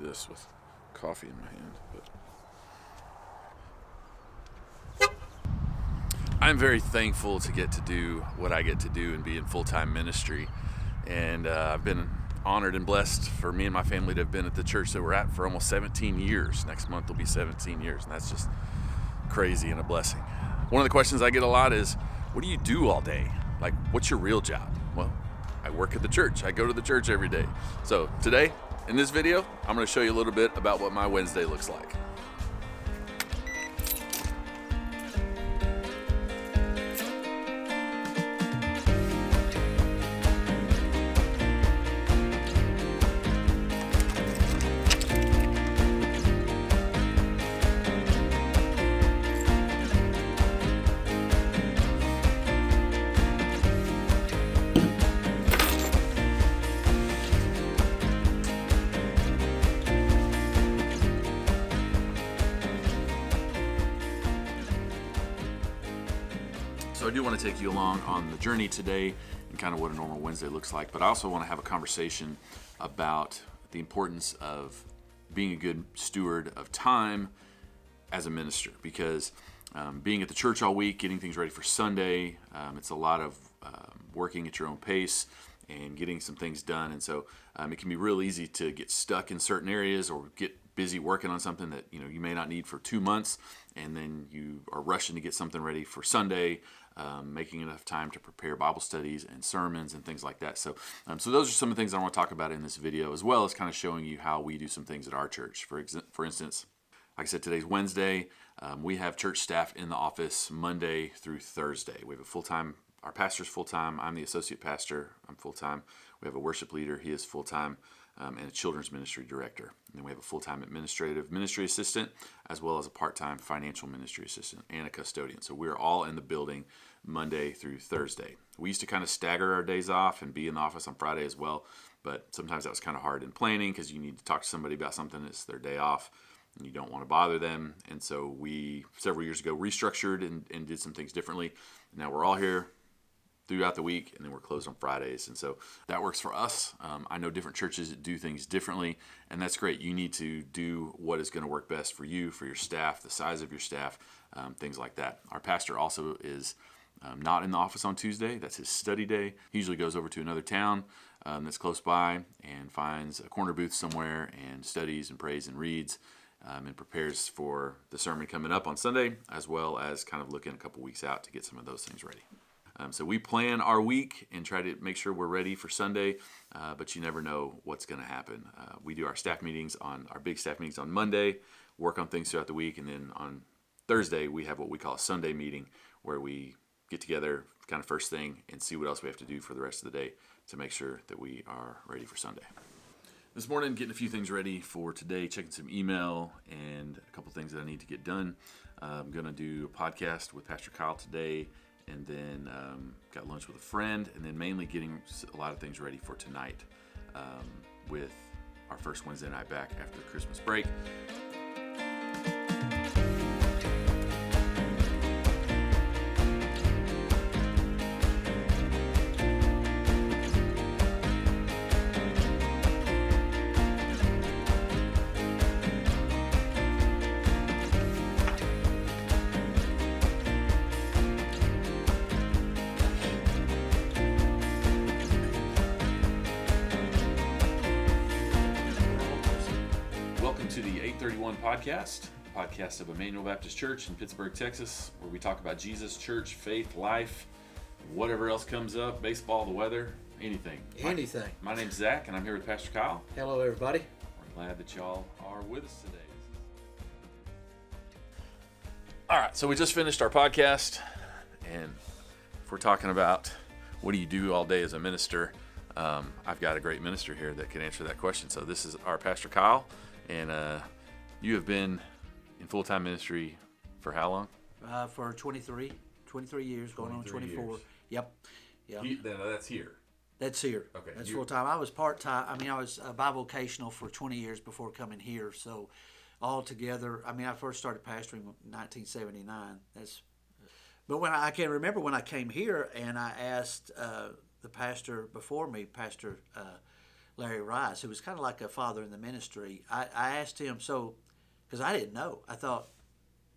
this with coffee in my hand. But I'm very thankful to get to do what I get to do and be in full-time ministry. And I've been honored and blessed for me and my family to have been at the church that we're at for almost 17 years. Next month will be 17 years, and that's just crazy and a blessing. One of the questions I get a lot is, what do you do all day? Like, what's your real job? Well, I work at the church. I go to the church every day. So today, in this video, I'm going to show you a little bit about what my Wednesday looks like. So I do want to take you along on the journey today and kind of what a normal Wednesday looks like, but I also want to have a conversation about the importance of being a good steward of time as a minister, because being at the church all week, getting things ready for Sunday, it's a lot of working at your own pace and getting some things done, and so it can be real easy to get stuck in certain areas or get busy working on something that you may not need for 2 months, and then you are rushing to get something ready for Sunday, making enough time to prepare Bible studies and sermons and things like that. So those are some of the things I want to talk about in this video, as well as kind of showing you how we do some things at our church. For instance, like I said, today's Wednesday. We have church staff in the office Monday through Thursday. We have a full-time, our pastor's full-time. I'm the associate pastor. I'm full-time. We have a worship leader. He is full-time. And a children's ministry director. And then we have a full-time administrative ministry assistant, as well as a part-time financial ministry assistant and a custodian. So we're all in the building Monday through Thursday. We used to kind of stagger our days off and be in the office on Friday as well, but sometimes that was kind of hard in planning because you need to talk to somebody about something. It's their day off and you don't want to bother them. And so we, several years ago, restructured and did some things differently. Now we're all here throughout the week, and then we're closed on Fridays, and so that works for us. I know different churches do things differently, and that's great. You need to do what is going to work best for you, for your staff, the size of your staff, things like that. Our pastor also is not in the office on Tuesday. That's his study day. He usually goes over to another town that's close by and finds a corner booth somewhere and studies and prays and reads and prepares for the sermon coming up on Sunday, as well as kind of looking a couple weeks out to get some of those things ready. So we plan our week and try to make sure we're ready for Sunday, but you never know what's going to happen. We do our big staff meetings on Monday, work on things throughout the week, and then on Thursday we have what we call a Sunday meeting where we get together kind of first thing and see what else we have to do for the rest of the day to make sure that we are ready for Sunday. This morning, getting a few things ready for today, checking some email and a couple things that I need to get done. I'm going to do a podcast with Pastor Kyle today, and then got lunch with a friend, and then mainly getting a lot of things ready for tonight with our first Wednesday night back after the Christmas break. Podcast of Emmanuel Baptist Church in Pittsburgh, Texas, where we talk about Jesus, church, faith, life, whatever else comes up, baseball, the weather, anything. My name's Zach, and I'm here with Pastor Kyle. Hello, everybody. We're glad that y'all are with us today. All right, so we just finished our podcast, and if we're talking about what do you do all day as a minister, I've got a great minister here that can answer that question. So this is our Pastor Kyle, and you have been in full-time ministry for how long? For 23 years, going on 24. Years. Yep. That's here. That's here. Okay. That's full-time. I was part-time. I was bivocational for 20 years before coming here. So altogether, I first started pastoring in 1979. But I can remember when I came here and I asked the pastor before me, Pastor Larry Rice, who was kind of like a father in the ministry. I asked him, so, because I didn't know. I thought,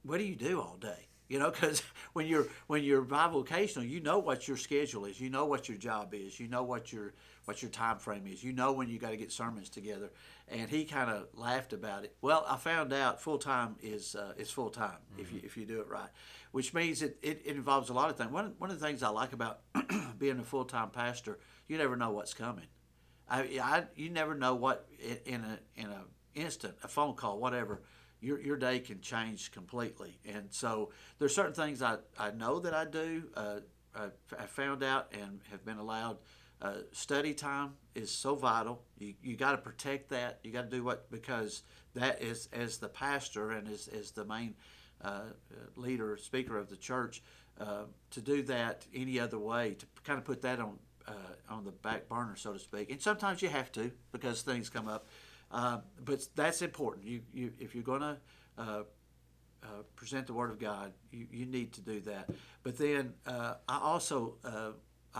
what do you do all day? Because when you're bivocational, you know what your schedule is, you know what your job is, you know what your time frame is, you know when you got to get sermons together. And he kind of laughed about it. Well, I found out full time is full time if you do it right, which means it involves a lot of things. One of the things I like about being a full time pastor, you never know what's coming. You never know what in a instant, a phone call, whatever. Your day can change completely. And so there's certain things I know that I do. I found out and have been allowed. Study time is so vital. You got to protect that. You got to do because that is, as the pastor and as the main leader, speaker of the church, to do that any other way, to kind of put that on the back burner, so to speak. And sometimes you have to because things come up. But that's important. You if you're going to present the Word of God, you need to do that. But then I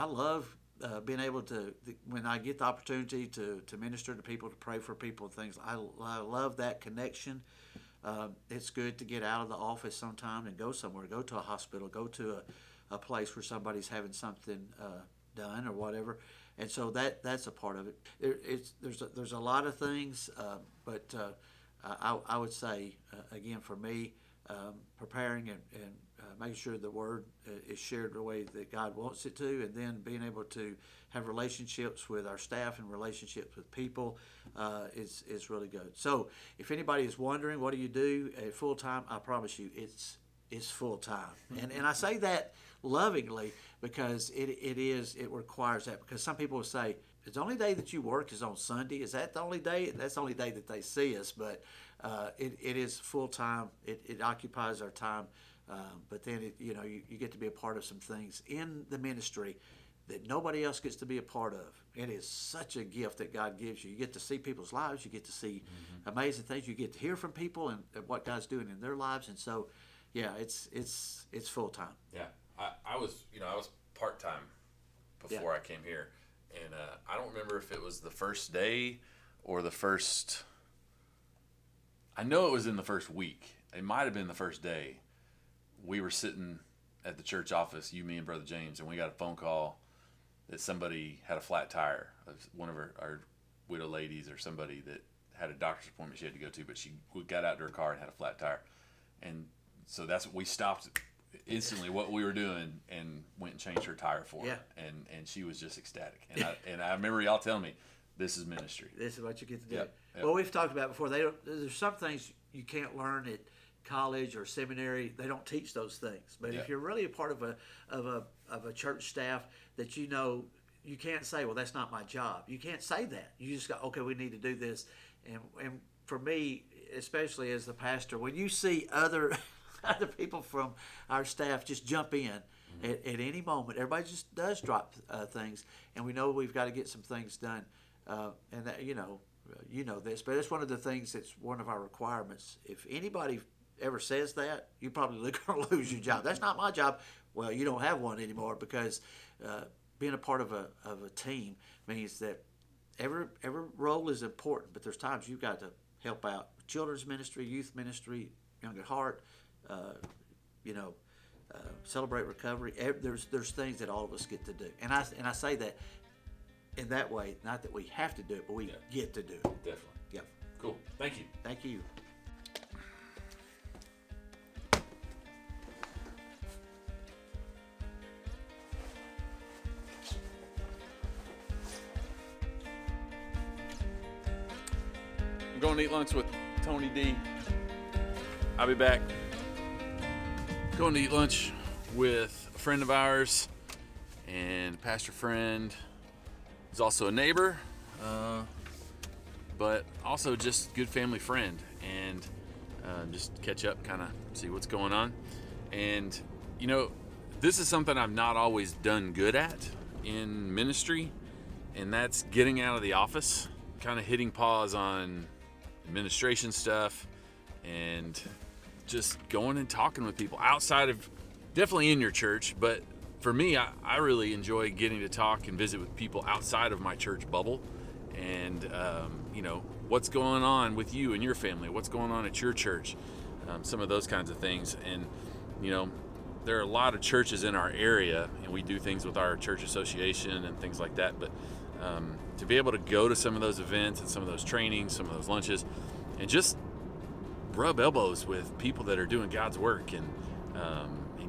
love being able to, when I get the opportunity to minister to people, to pray for people and things. I love that connection. It's good to get out of the office sometime and go somewhere, go to a hospital, go to a place where somebody's having something done or whatever. And so that's a part of it. There's a lot of things, but I would say, again, for me, preparing and making sure the Word is shared the way that God wants it to, and then being able to have relationships with our staff and relationships with people is really good. So if anybody is wondering what do you do at full time, I promise you it's full time. And I say that lovingly because it requires that, because some people will say the only day that you work is on Sunday. Is that the only day? That's the only day that they see us, but it is full time. It occupies our time, but then you get to be a part of some things in the ministry that nobody else gets to be a part of. It is such a gift that God gives you. You get to see people's lives. You get to see amazing things. You get to hear from people and what God's doing in their lives. And so, yeah, it's full time. Yeah, I was part-time before I came here, and I don't remember if it was the first day or the first, I know it was in the first week. It might have been the first day. We were sitting at the church office, me and Brother James, and we got a phone call that somebody had a flat tire. One of our widow ladies or somebody that had a doctor's appointment she had to go to, but she got out to her car and had a flat tire. And so that's what we stopped instantly what we were doing and went and changed her tire for her. And she was just ecstatic. And I remember y'all telling me, this is ministry. This is what you get to do. Yep. Well, we've talked about before. There's some things you can't learn at college or seminary. They don't teach those things. But if you're really a part of a church staff that you can't say, well, that's not my job. You can't say that. You just go, okay, we need to do this. And for me, especially as the pastor, when you see other people from our staff just jump in at any moment, everybody just does drop things, and we know we've got to get some things done. And that, you know this, but it's one of the things that's one of our requirements. If anybody ever says that, you're probably going to lose your job. That's not my job. Well, you don't have one anymore, because being a part of a team means that every role is important, but there's times you've got to help out children's ministry, youth ministry, Young at Heart, Celebrate Recovery. There's things that all of us get to do, and I say that in that way, not that we have to do it, but we get to do it. Definitely. Yeah. Cool. Thank you. Thank you. I'm going to eat lunch with Tony D. I'll be back. Going to eat lunch with a friend of ours and pastor friend. He's also a neighbor, but also just good family friend, and just catch up, kind of see what's going on. And this is something I've not always done good at in ministry, and that's getting out of the office, kind of hitting pause on administration stuff and just going and talking with people outside of, definitely in your church, but for me, I really enjoy getting to talk and visit with people outside of my church bubble, and what's going on with you and your family, what's going on at your church, some of those kinds of things. And there are a lot of churches in our area, and we do things with our church association and things like that, but to be able to go to some of those events and some of those trainings, some of those lunches, and just rub elbows with people that are doing God's work, and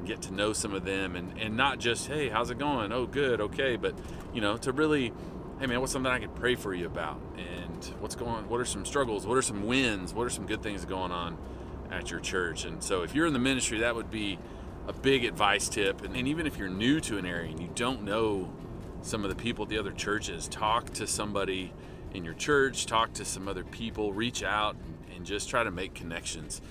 get to know some of them, and not just, hey, how's it going? Oh, good, okay, but to really, hey man, what's something I can pray for you about, and what's going on? What are some struggles? What are some wins? What are some good things going on at your church? And so if you're in the ministry, that would be a big advice tip. And even if you're new to an area and you don't know some of the people at the other churches, talk to somebody in your church, talk to some other people, reach out and just try to make connections.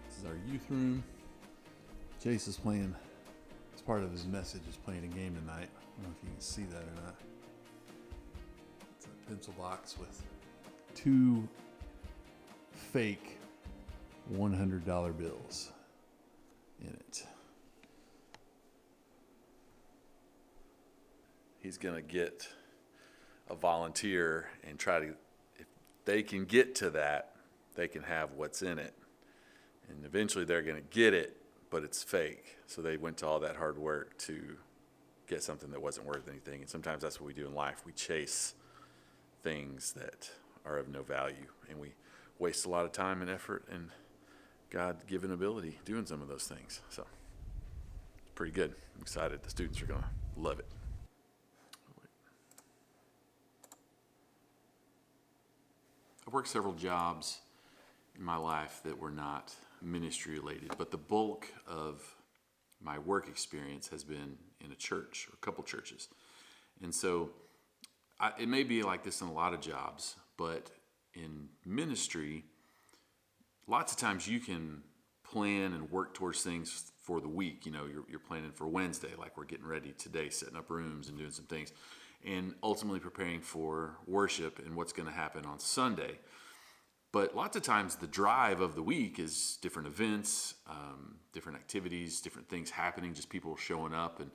This is our youth room. Chase is playing, as part of his message, is playing a game tonight. I don't know if you can see that or not. It's a pencil box with 2 fake $100 bills in it. He's going to get a volunteer and try to, if they can get to that, they can have what's in it. And eventually they're going to get it, but it's fake. So they went to all that hard work to get something that wasn't worth anything. And sometimes that's what we do in life. We chase things that are of no value, and we waste a lot of time and effort and God-given ability doing some of those things. So it's pretty good. I'm excited. The students are going to love it. I've worked several jobs in my life that were not ministry related, but the bulk of my work experience has been in a church or a couple churches. And so it may be like this in a lot of jobs, but in ministry, lots of times you can plan and work towards things for the week. You're planning for Wednesday, like we're getting ready today, setting up rooms and doing some things, and ultimately preparing for worship and what's going to happen on Sunday. But lots of times the drive of the week is different events, different activities, different things happening, just people showing up and,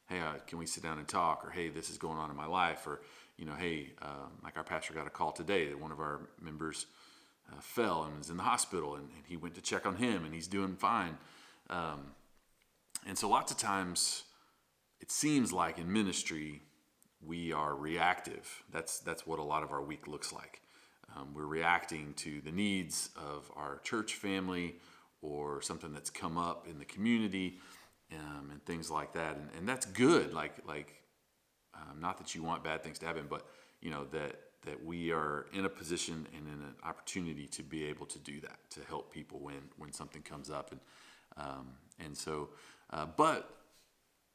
hey, can we sit down and talk? Or, hey, this is going on in my life. Or, hey, like our pastor got a call today that one of our members fell and was in the hospital, and he went to check on him, and he's doing fine. And so lots of times it seems like in ministry we are reactive. That's what a lot of our week looks like. We're reacting to the needs of our church family or something that's come up in the community, and things like that. And that's good. Not that you want bad things to happen, but that we are in a position and in an opportunity to be able to do that, to help people when something comes up. But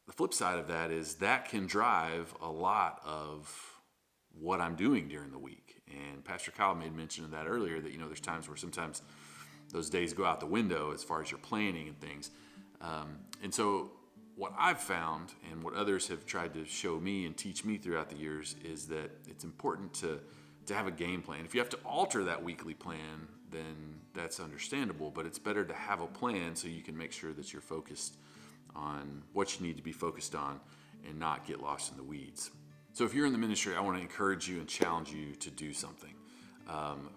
the flip side of that is that can drive a lot of what I'm doing during the week. And Pastor Kyle made mention of that earlier, that there's times where sometimes those days go out the window as far as your planning and things. And so what I've found, and what others have tried to show me and teach me throughout the years, is that it's important to have a game plan. If you have to alter that weekly plan, then that's understandable, but it's better to have a plan so you can make sure that you're focused on what you need to be focused on and not get lost in the weeds. So if you're in the ministry, I want to encourage you and challenge you to do something.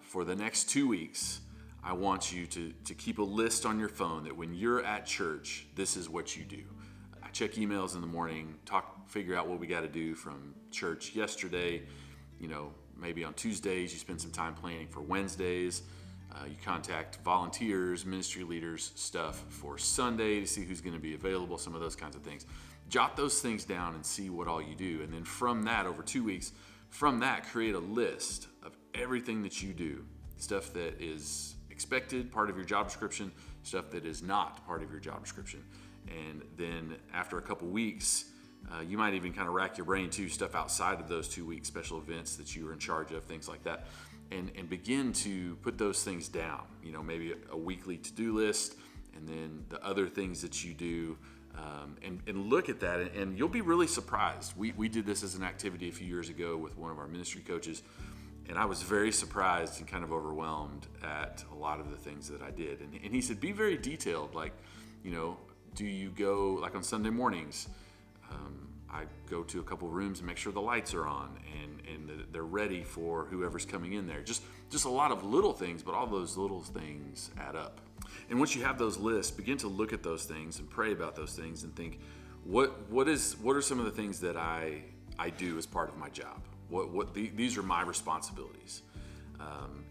For the next 2 weeks, I want you to keep a list on your phone that when you're at church, this is what you do. I check emails in the morning, figure out what we got to do from church yesterday. Maybe on Tuesdays, you spend some time planning for Wednesdays. You contact volunteers, ministry leaders, stuff for Sunday to see who's going to be available, some of those kinds of things. Jot those things down and see what all you do. And then from that, over 2 weeks, from that, create a list of everything that you do. Stuff that is expected, part of your job description, stuff that is not part of your job description. And then after a couple weeks, you might even kind of rack your brain too, stuff outside of those 2 weeks, special events that you were in charge of, things like that. And begin to put those things down. Maybe a weekly to-do list, and then the other things that you do. And look at that, and you'll be really surprised. We did this as an activity a few years ago with one of our ministry coaches, And I was very surprised and kind of overwhelmed at a lot of the things that I did. And he said, be very detailed. Like, do you go, like on Sunday mornings, I go to a couple rooms and make sure the lights are on and that they're ready for whoever's coming in there. Just a lot of little things, but all those little things add up. And once you have those lists, begin to look at those things and pray about those things and think, what are some of the things that I do as part of my job? These are my responsibilities.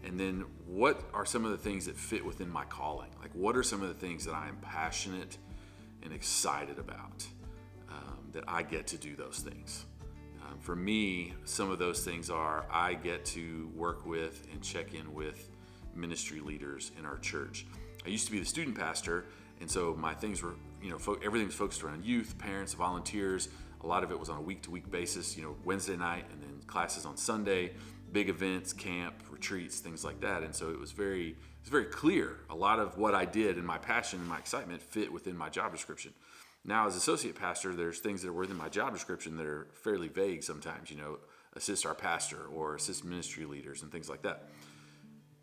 And then what are some of the things that fit within my calling? Like, what are some of the things that I am passionate and excited about, that I get to do those things? For me, some of those things are I get to work with and check in with ministry leaders in our church. I used to be the student pastor, and so my things were, everything was focused around youth, parents, volunteers. A lot of it was on a week-to-week basis, Wednesday night and then classes on Sunday, big events, camp, retreats, things like that. And so it was very clear. A lot of what I did and my passion and my excitement fit within my job description. Now, as associate pastor, there's things that are within my job description that are fairly vague sometimes, assist our pastor or assist ministry leaders and things like that.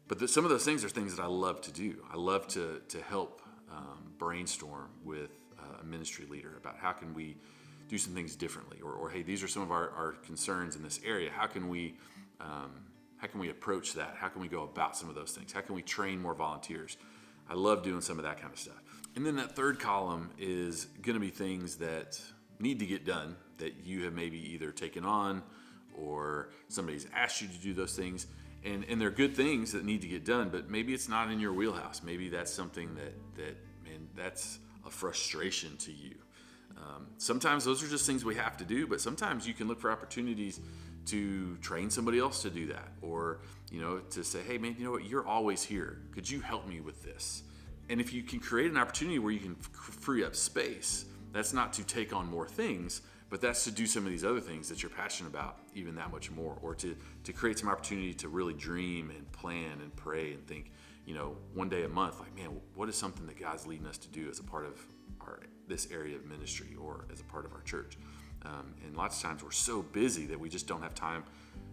But some of those things are things that I love to do. I love to help brainstorm with a ministry leader about how can we do some things differently, or hey, these are some of our concerns in this area. How can we approach that? How can we go about some of those things? How can we train more volunteers? I love doing some of that kind of stuff. And then that third column is going to be things that need to get done that you have maybe either taken on or somebody's asked you to do those things. And they're good things that need to get done, but maybe it's not in your wheelhouse. Maybe that's something that's a frustration to you. Sometimes those are just things we have to do, but sometimes you can look for opportunities to train somebody else to do that, or to say, hey man, you're always here. Could you help me with this? And if you can create an opportunity where you can free up space, that's not to take on more things, but that's to do some of these other things that you're passionate about even that much more, or to create some opportunity to really dream and plan and pray and think, one day a month, like, man, what is something that God's leading us to do as a part of this area of ministry or as a part of our church? And lots of times we're so busy that we just don't have time.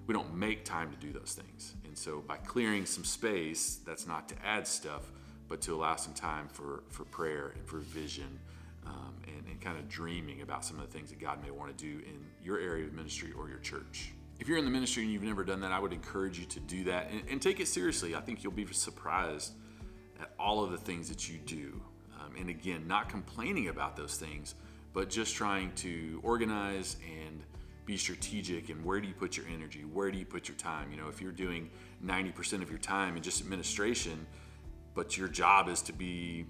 We don't make time to do those things. And so by clearing some space, that's not to add stuff, but to allow some time for prayer and for vision, and kind of dreaming about some of the things that God may want to do in your area of ministry or your church. If you're in the ministry and you've never done that, I would encourage you to do that and take it seriously. I think you'll be surprised at all of the things that you do. And again, not complaining about those things, but just trying to organize and be strategic. And where do you put your energy? Where do you put your time? If you're doing 90% of your time in just administration, but your job is to be,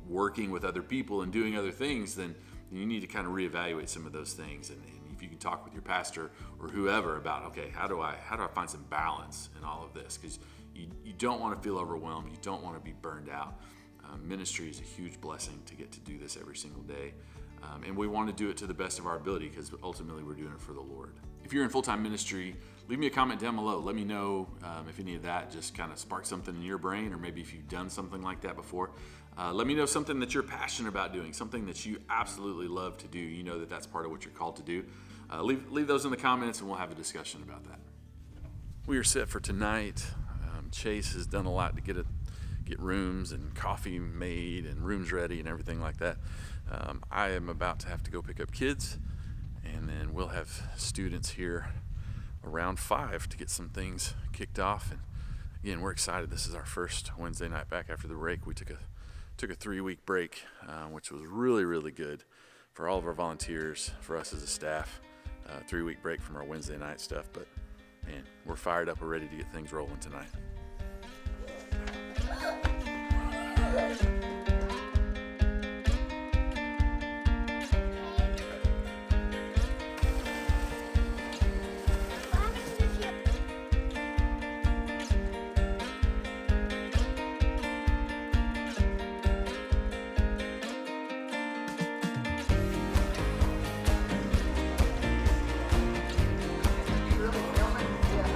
working with other people and doing other things, then you need to kind of reevaluate some of those things. And if you can talk with your pastor or whoever about, okay, how do I find some balance in all of this? Because you don't want to feel overwhelmed. You don't want to be burned out. Ministry is a huge blessing to get to do this every single day. And we want to do it to the best of our ability because ultimately we're doing it for the Lord. If you're in full-time ministry, leave me a comment down below. Let me know if any of that just kind of sparked something in your brain, or maybe if you've done something like that before. Let me know something that you're passionate about doing, something that you absolutely love to do. That's part of what you're called to do. Leave those in the comments and we'll have a discussion about that. We are set for tonight. Chase has done a lot to get rooms and coffee made and rooms ready and everything like that. I am about to have to go pick up kids, and then we'll have students here around 5 to get some things kicked off. And again, we're excited. This is our first Wednesday night back after the break. We took a 3-week break, which was really, really good for all of our volunteers, for us as a staff. 3-week break from our Wednesday night stuff, but man, we're fired up. We're ready to get things rolling tonight.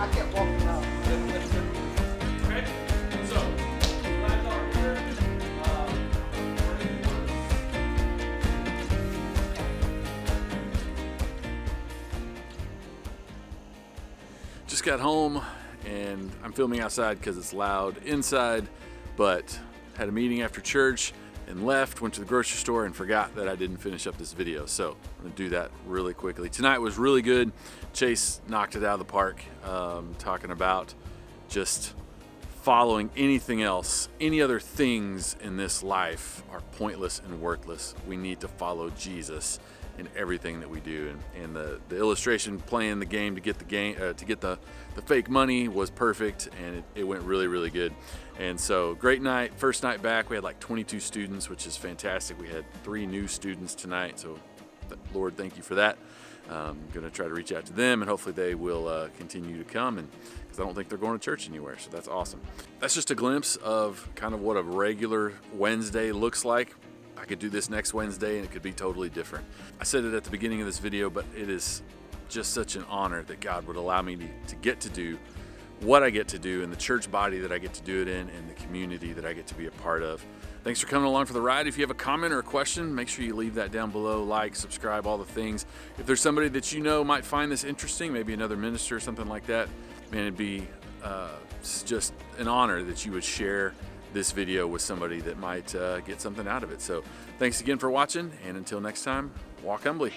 I kept walking out. Okay, so glad y'all are here. Just got home and I'm filming outside because it's loud inside, but had a meeting after church and left, went to the grocery store and forgot that I didn't finish up this video. So I'm gonna do that really quickly. Tonight was really good. Chase knocked it out of the park, talking about just following anything else. Any other things in this life are pointless and worthless. We need to follow Jesus in everything that we do. And the illustration playing the game to get the fake money was perfect, and it went really, really good. And so great night. First night back, we had like 22 students, which is fantastic. We had 3 new students tonight, so Lord, thank you for that. I'm gonna try to reach out to them, and hopefully they will continue to come, and because I don't think they're going to church anywhere, so that's awesome. That's just a glimpse of kind of what a regular Wednesday looks like. I could do this next Wednesday and it could be totally different. I said it at the beginning of this video, but it is just such an honor that God would allow me to get to do what I get to do in the church body that I get to do it in, and the community that I get to be a part of. Thanks for coming along for the ride. If you have a comment or a question, make sure you leave that down below. Like, subscribe, all the things. If there's somebody that you know might find this interesting, maybe another minister or something like that, man, it'd be just an honor that you would share this video with somebody that might get something out of it. So thanks again for watching, and until next time, walk humbly.